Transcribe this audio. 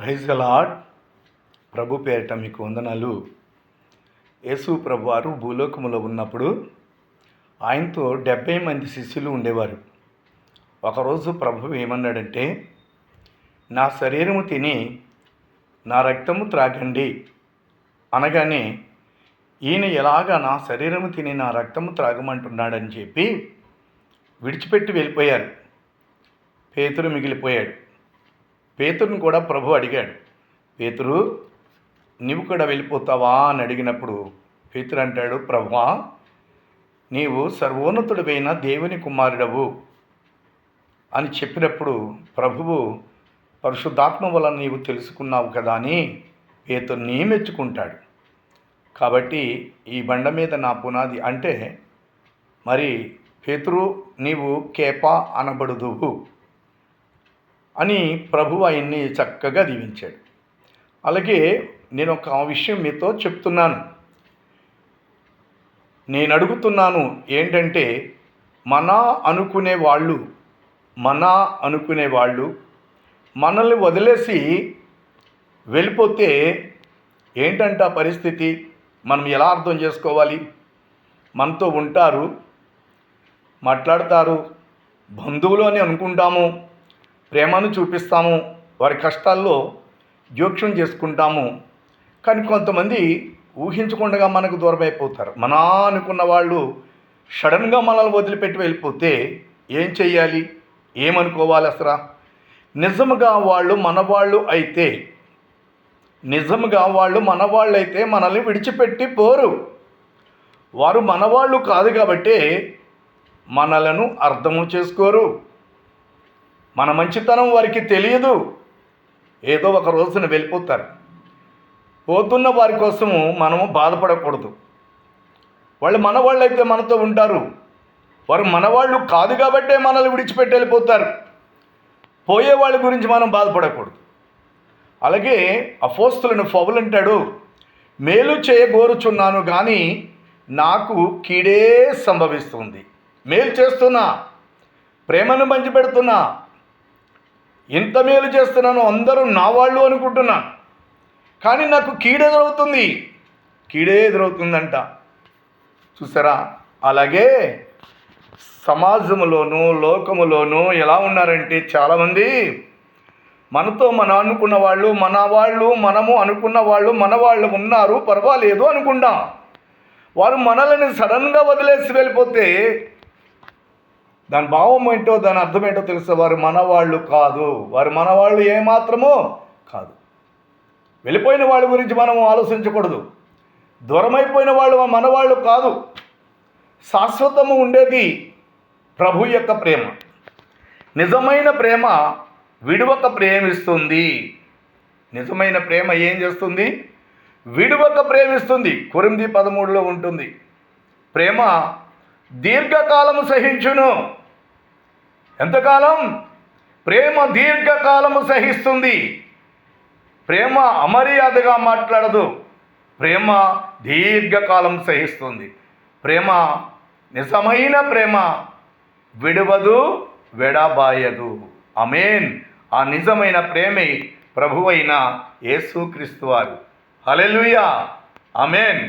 Praise the lord. ప్రభు పేరిట మీకు వందనాలు. యేసు ప్రభు వారు భూలోకములో ఉన్నప్పుడు ఆయనతో 70 మంది శిష్యులు ఉండేవారు. ఒకరోజు ప్రభు ఏమన్నాడంటే, నా శరీరము తిని నా రక్తము త్రాగండి అనగానే, ఈయన ఎలాగా నా శరీరము తిని నా రక్తము త్రాగమంటున్నాడని చెప్పి విడిచిపెట్టి వెళ్ళిపోయారు. పేతురు మిగిలిపోయాడు. పేతురుని కూడా ప్రభు అడిగాడు, పేతురు నీవు కూడా వెళ్ళిపోతావా అని అడిగినప్పుడు పేతురు అంటాడు, ప్రభువా నీవు సర్వోన్నతుడివైన దేవుని కుమారుడవు అని చెప్పినప్పుడు ప్రభువు పరిశుద్ధాత్మ వలన నీవు తెలుసుకున్నావు కదా అని పేతురుని మెచ్చుకుంటాడు. కాబట్టి ఈ బండ మీద నా పునాది అంటే, మరి పేతురు నీవు కేపా అనబడుదువు అని ప్రభువు ఆయన్ని చక్కగా దీవించాడు. అలాగే నేను ఒక విషయం మీతో చెప్తున్నాను. నేను అడుగుతున్నాను ఏంటంటే, మన అనుకునే వాళ్ళు మనల్ని వదిలేసి వెళ్ళిపోతే ఏంటంటే ఆ పరిస్థితి మనం ఎలా అర్థం చేసుకోవాలి? మనతో ఉంటారు, మాట్లాడతారు, బంధువులు అని అనుకుంటాము, ప్రేమను చూపిస్తాము, వారి కష్టాల్లో జోక్యం చేసుకుంటాము. కానీ కొంతమంది ఊహించకుండా మనకు దూరం అయిపోతారు. మన అనుకున్న వాళ్ళు సడన్గా మనల్ని వదిలిపెట్టి వెళ్ళిపోతే ఏం చెయ్యాలి? ఏమనుకోవాలి? అసలు నిజముగా వాళ్ళు మనవాళ్ళు అయితే మనల్ని విడిచిపెట్టి పోరు. వారు మనవాళ్ళు కాదు కాబట్టి మనలను అర్థము చేసుకోరు. మన మంచితనం వారికి తెలియదు. ఏదో ఒక రోజున వెళ్ళిపోతారు. పోతున్న వారి కోసము మనము బాధపడకూడదు. వాళ్ళు మనవాళ్ళు అయితే మనతో ఉంటారు. వారు మనవాళ్ళు కాదు కాబట్టే మనల్ని విడిచిపెట్టి వెళ్ళిపోతారు. పోయే వాళ్ళ గురించి మనం బాధపడకూడదు. అలాగే అపోస్తలుని పౌలు అంటాడు, మేలు చేయగోరుచున్నాను కానీ నాకు కీడే సంభవిస్తుంది. మేలు చేస్తున్నా, ప్రేమను పంచిపెడుతున్నా, ఇంత మేలు చేస్తున్నాను, అందరూ నా వాళ్ళు అనుకుంటున్నా, కానీ నాకు కీడే ఎదురవుతుందంట. చూసారా? అలాగే సమాజంలోనూ లోకములోనూ ఎలా ఉన్నారంటే చాలామంది మనతో అనుకున్న వాళ్ళు మనము అనుకున్న వాళ్ళు మన వాళ్ళు ఉన్నారు, పర్వాలేదు అనుకుంటాం. వారు మనల్ని సడన్గా వదిలేసి వెళ్ళిపోతే దాని భావం ఏంటో, దాని అర్థం ఏంటో తెలుసా? వారు మనవాళ్ళు కాదు. వారు మనవాళ్ళు ఏమాత్రమో కాదు. వెళ్ళిపోయిన వాళ్ళ గురించి మనం ఆలోచించకూడదు. దూరమైపోయిన వాళ్ళు మనవాళ్ళు కాదు. శాశ్వతము ఉండేది ప్రభు యొక్క ప్రేమ. నిజమైన ప్రేమ విడువక ప్రేమిస్తుంది. నిజమైన ప్రేమ ఏం చేస్తుంది? విడువక ప్రేమిస్తుంది. కొరింథీ 13లో ఉంటుంది. ప్రేమ దీర్ఘకాలము సహించును. ఎంతకాలం? ప్రేమ దీర్ఘకాలము సహిస్తుంది. ప్రేమ అమర్యాదగా మాట్లాడదు. ప్రేమ దీర్ఘకాలం సహిస్తుంది. ప్రేమ, నిజమైన ప్రేమ విడవదు, వెడబాయదు. ఆమేన్. ఆ నిజమైన ప్రేమే ప్రభువైన యేసుక్రీస్తు వారు. హల్లెలూయా. ఆమేన్.